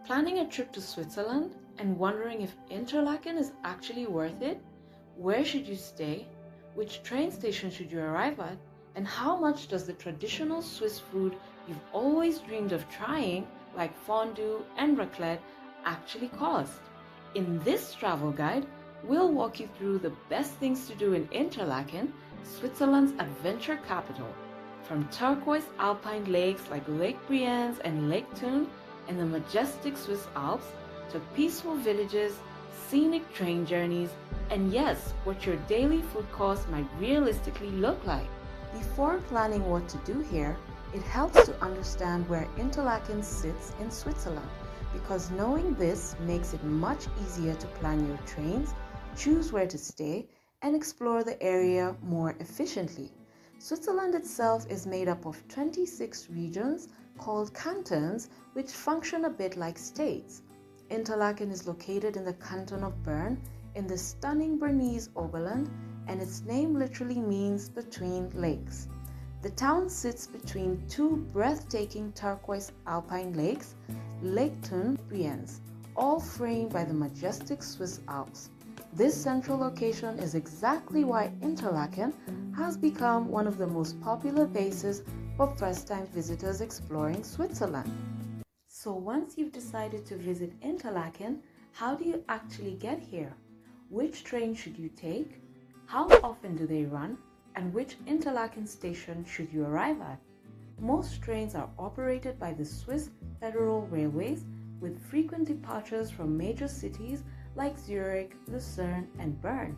Planning a trip to Switzerland and wondering if Interlaken is actually worth it? Where should you stay? Which train station should you arrive at? And how much does the traditional Swiss food you've always dreamed of trying, like fondue and raclette, actually cost? In this travel guide, we'll walk you through the best things to do in Interlaken, Switzerland's adventure capital. From turquoise alpine lakes like Lake Brienz and Lake Thun and the majestic Swiss Alps, to peaceful villages, scenic train journeys, and yes, what your daily food costs might realistically look like. Before planning what to do here, it helps to understand where Interlaken sits in Switzerland, because knowing this makes it much easier to plan your trains, choose where to stay, and explore the area more efficiently. Switzerland itself is made up of 26 regions called cantons, which function a bit like states. Interlaken is located in the canton of Bern in the stunning Bernese Oberland, and its name literally means between lakes. The town sits between two breathtaking turquoise alpine lakes, Lake Thun and Brienz, all framed by the majestic Swiss Alps. This central location is exactly why Interlaken has become one of the most popular bases for first-time visitors exploring Switzerland. So once you've decided to visit Interlaken, how do you actually get here? Which train should you take? How often do they run? And which Interlaken station should you arrive at? Most trains are operated by the Swiss Federal Railways, with frequent departures from major cities like Zurich, Lucerne, and Bern.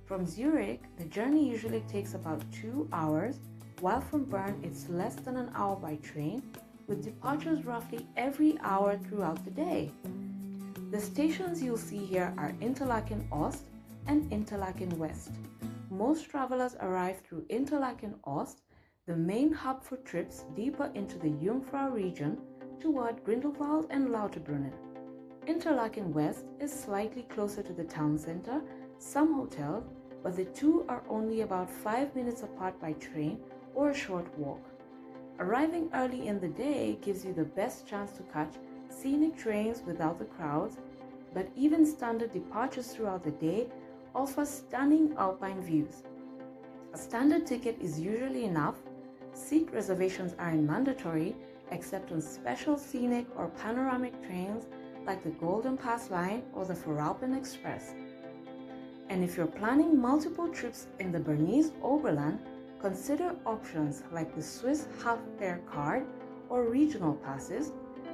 From Zurich, the journey usually takes about 2 hours, while from Bern it's less than an hour by train, with departures roughly every hour throughout the day. The stations you'll see here are Interlaken Ost and Interlaken West. Most travelers arrive through Interlaken Ost, the main hub for trips deeper into the Jungfrau region toward Grindelwald and Lauterbrunnen. Interlaken West is slightly closer to the town center, some hotels, but the two are only about 5 minutes apart by train or a short walk. Arriving early in the day gives you the best chance to catch scenic trains without the crowds, but even standard departures throughout the day offer stunning alpine views. A standard ticket is usually enough. Seat reservations aren't mandatory except on special scenic or panoramic trains like the Golden Pass Line or the Voralpen Express. And if you're planning multiple trips in the Bernese Oberland, consider options like the Swiss half-fare card or regional passes.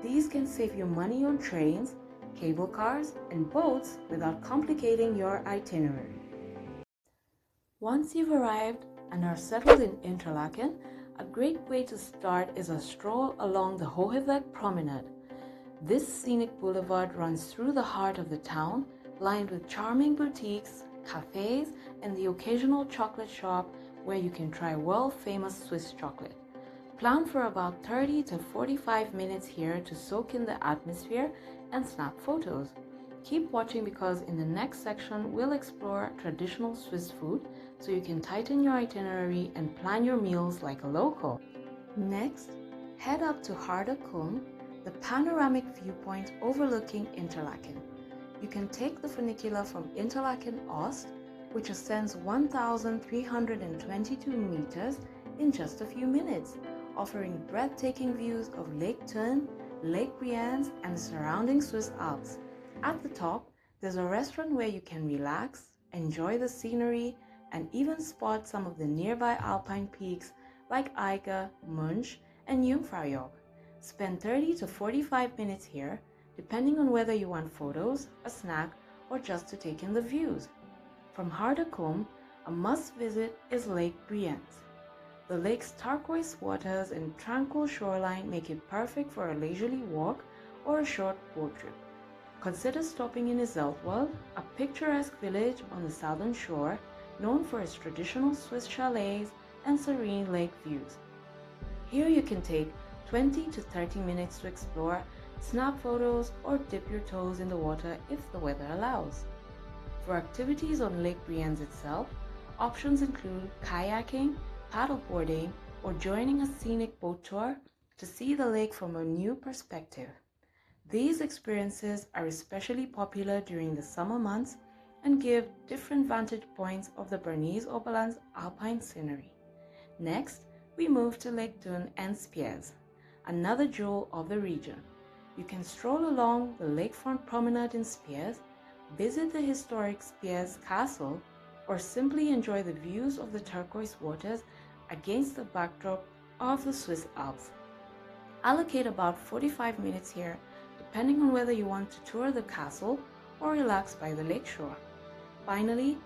These can save you money on trains, cable cars, and boats without complicating your itinerary. Once you've arrived and are settled in Interlaken, a great way to start is a stroll along the Höheweg Promenade. This scenic boulevard runs through the heart of the town, lined with charming boutiques, cafes, and the occasional chocolate shop where you can try world-famous Swiss chocolate. Plan for about 30 to 45 minutes here to soak in the atmosphere and snap photos. Keep watching because in the next section we'll explore traditional Swiss food so you can tighten your itinerary and plan your meals like a local. Next, head up to Harder Kulm, the panoramic viewpoint overlooking Interlaken. You can take the funicular from Interlaken Ost, which ascends 1,322 meters in just a few minutes, offering breathtaking views of Lake Thun, Lake Brienz, and the surrounding Swiss Alps. At the top, there's a restaurant where you can relax, enjoy the scenery, and even spot some of the nearby alpine peaks like Eiger, Mönch, and Jungfraujoch. Spend 30 to 45 minutes here, depending on whether you want photos, a snack, or just to take in the views. From Harder Kulm, a must-visit is Lake Brienz. The lake's turquoise waters and tranquil shoreline make it perfect for a leisurely walk or a short boat trip. Consider stopping in Is Interlaken, a picturesque village on the southern shore, known for its traditional Swiss chalets and serene lake views. Here you can take 20 to 30 minutes to explore, snap photos, or dip your toes in the water if the weather allows. For activities on Lake Brienz itself, options include kayaking, paddleboarding, or joining a scenic boat tour to see the lake from a new perspective. These experiences are especially popular during the summer months and give different vantage points of the Bernese Oberland's alpine scenery. Next, we move to Lake Thun and Spiez, another jewel of the region. You can stroll along the lakefront promenade in Spiez, visit the historic Spiez Castle, or simply enjoy the views of the turquoise waters against the backdrop of the Swiss Alps. Allocate about 45 minutes here, depending on whether you want to tour the castle or relax by the lakeshore. Finally,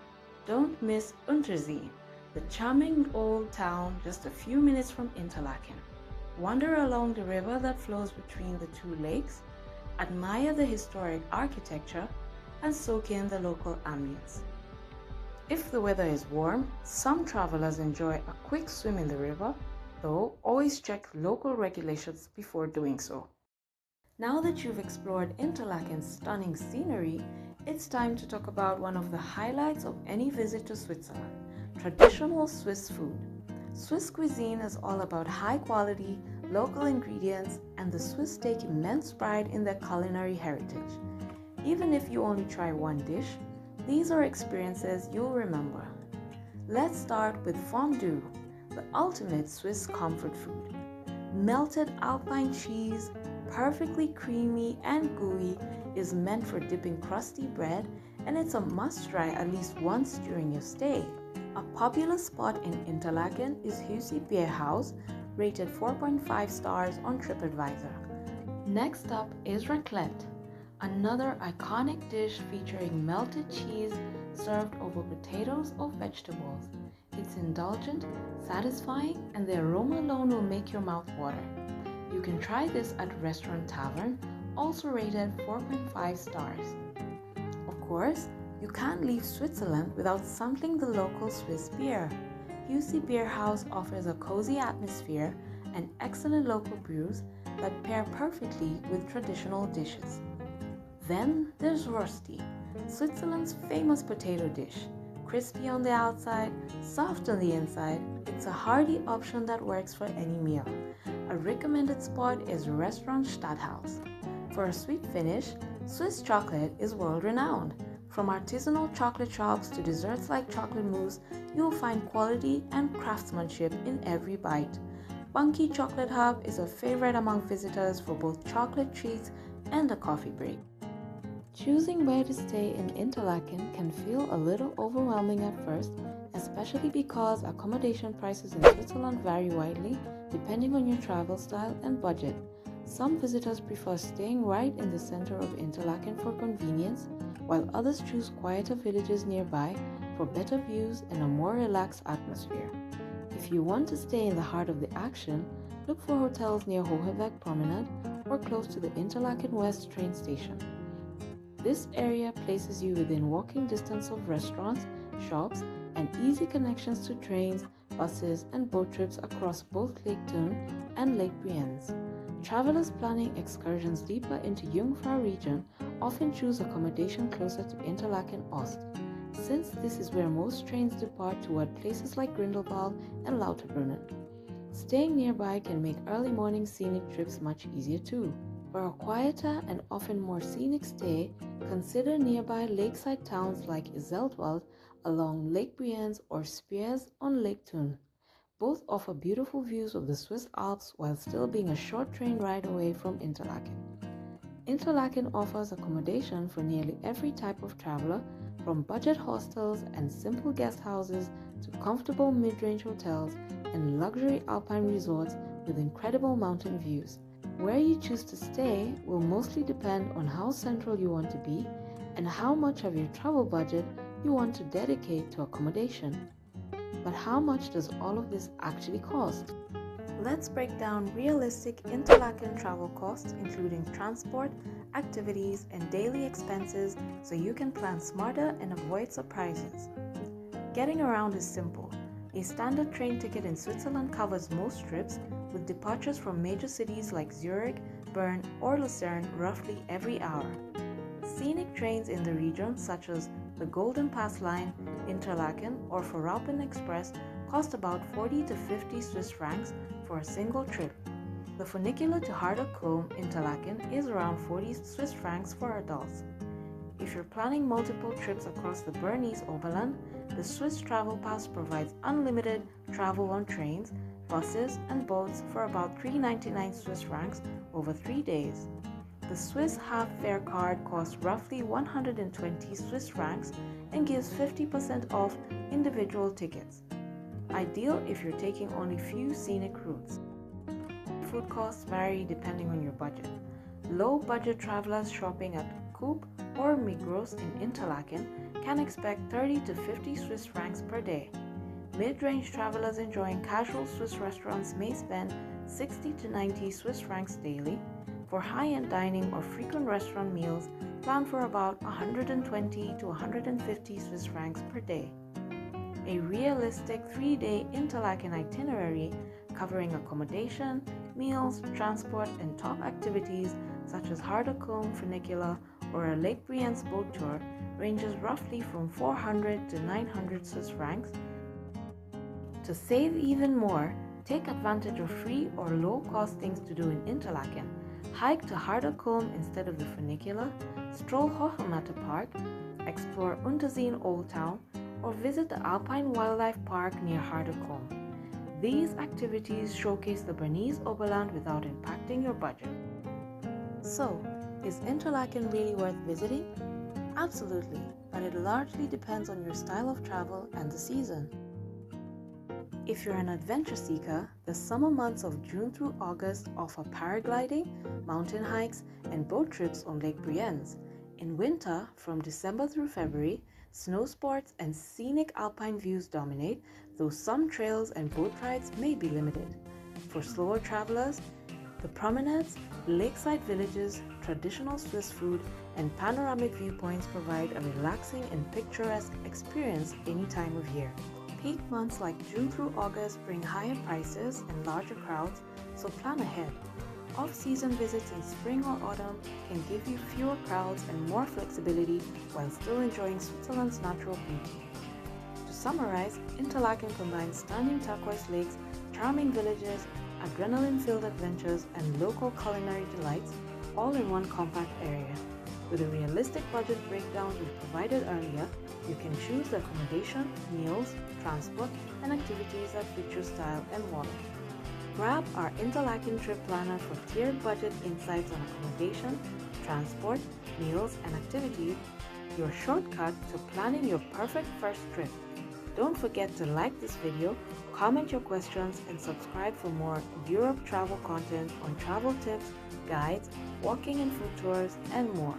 don't miss Untersee, the charming old town just a few minutes from Interlaken. Wander along the river that flows between the two lakes, admire the historic architecture, and soak in the local ambience. If the weather is warm, some travelers enjoy a quick swim in the river, though always check local regulations before doing so. Now that you've explored Interlaken's stunning scenery, it's time to talk about one of the highlights of any visit to Switzerland: traditional Swiss food. Swiss cuisine is all about high quality, local ingredients, and the Swiss take immense pride in their culinary heritage. Even if you only try one dish, these are experiences you'll remember. Let's start with fondue, the ultimate Swiss comfort food. Melted alpine cheese, perfectly creamy and gooey, is meant for dipping crusty bread, and it's a must-try at least once during your stay. A popular spot in Interlaken is Höheweg Promenade, rated 4.5 stars on TripAdvisor. Next up is raclette, another iconic dish featuring melted cheese served over potatoes or vegetables. It's indulgent, satisfying, and the aroma alone will make your mouth water. You can try this at Restaurant Tavern, also rated 4.5 stars. Of course, you can't leave Switzerland without sampling the local Swiss beer. Höheweg Beer House offers a cozy atmosphere and excellent local brews that pair perfectly with traditional dishes. Then there's Rösti, Switzerland's famous potato dish. Crispy on the outside, soft on the inside, it's a hearty option that works for any meal. A recommended spot is Restaurant Stadthaus. For a sweet finish, Swiss chocolate is world-renowned. From artisanal chocolate shops to desserts like chocolate mousse, you'll find quality and craftsmanship in every bite. Bunky Chocolate Hub is a favorite among visitors for both chocolate treats and a coffee break. Choosing where to stay in Interlaken can feel a little overwhelming at first, especially because accommodation prices in Switzerland vary widely depending on your travel style and budget. Some visitors prefer staying right in the center of Interlaken for convenience, while others choose quieter villages nearby for better views and a more relaxed atmosphere. If you want to stay in the heart of the action, look for hotels near Höheweg Promenade or close to the Interlaken West train station. This area places you within walking distance of restaurants, shops, and easy connections to trains, buses, and boat trips across both Lake Thun and Lake Brienz. Travelers planning excursions deeper into Jungfrau region often choose accommodation closer to Interlaken Ost, since this is where most trains depart toward places like Grindelwald and Lauterbrunnen. Staying nearby can make early morning scenic trips much easier too. For a quieter and often more scenic stay, consider nearby lakeside towns like Is along Lake Brienz or Spiez on Lake Thun. Both offer beautiful views of the Swiss Alps while still being a short train ride away from Interlaken. Interlaken offers accommodation for nearly every type of traveler, from budget hostels and simple guest houses to comfortable mid-range hotels and luxury alpine resorts with incredible mountain views. Where you choose to stay will mostly depend on how central you want to be and how much of your travel budget you want to dedicate to accommodation. But how much does all of this actually cost? Let's break down realistic Interlaken travel costs, including transport, activities, and daily expenses, so you can plan smarter and avoid surprises. Getting around is simple. A standard train ticket in Switzerland covers most trips, with departures from major cities like Zurich, Bern, or Lucerne roughly every hour. Scenic trains in the region, such as the Golden Pass Line, Interlaken, or Voralpen Express, cost about 40 to 50 Swiss francs for a single trip. The funicular to Harder Kulm, Interlaken is around 40 Swiss francs for adults. If you're planning multiple trips across the Bernese Oberland, the Swiss Travel Pass provides unlimited travel on trains, buses, and boats for about 399 Swiss francs over 3 days. The Swiss half-fare card costs roughly 120 Swiss francs and gives 50% off individual tickets. Ideal if you're taking only few scenic routes. Food costs vary depending on your budget. Low-budget travelers shopping at Coop or Migros in Interlaken can expect 30 to 50 Swiss francs per day. Mid-range travelers enjoying casual Swiss restaurants may spend 60 to 90 Swiss francs daily. For high-end dining or frequent restaurant meals, plan for about 120 to 150 Swiss francs per day. A realistic 3-day Interlaken itinerary covering accommodation, meals, transport, and top activities such as Harder Kulm funicular or a Lake Brienz boat tour ranges roughly from 400 to 900 Swiss francs. To save even more, take advantage of free or low-cost things to do in Interlaken. Hike to Harder Kulm instead of the funicular, stroll Hochematte Park, explore Unterseen Old Town, or visit the Alpine Wildlife Park near Harder Kulm. These activities showcase the Bernese Oberland without impacting your budget. So, is Interlaken really worth visiting? Absolutely, but it largely depends on your style of travel and the season. If you're an adventure seeker, the summer months of June through August offer paragliding, mountain hikes, and boat trips on Lake Brienz. In winter, from December through February, snow sports and scenic alpine views dominate, though some trails and boat rides may be limited. For slower travelers, the promenades, lakeside villages, traditional Swiss food, and panoramic viewpoints provide a relaxing and picturesque experience any time of year. Peak months like June through August bring higher prices and larger crowds, so plan ahead. Off-season visits in spring or autumn can give you fewer crowds and more flexibility while still enjoying Switzerland's natural beauty. To summarize, Interlaken combines stunning turquoise lakes, charming villages, adrenaline-filled adventures, and local culinary delights, all in one compact area. With the realistic budget breakdowns we've provided earlier, you can choose the accommodation, meals, transport, and activities that fit your style and wallet. Grab our Interlaken trip planner for tiered budget insights on accommodation, transport, meals, and activities, your shortcut to planning your perfect first trip. Don't forget to like this video, comment your questions, and subscribe for more Europe travel content on travel tips, guides, walking and food tours, and more.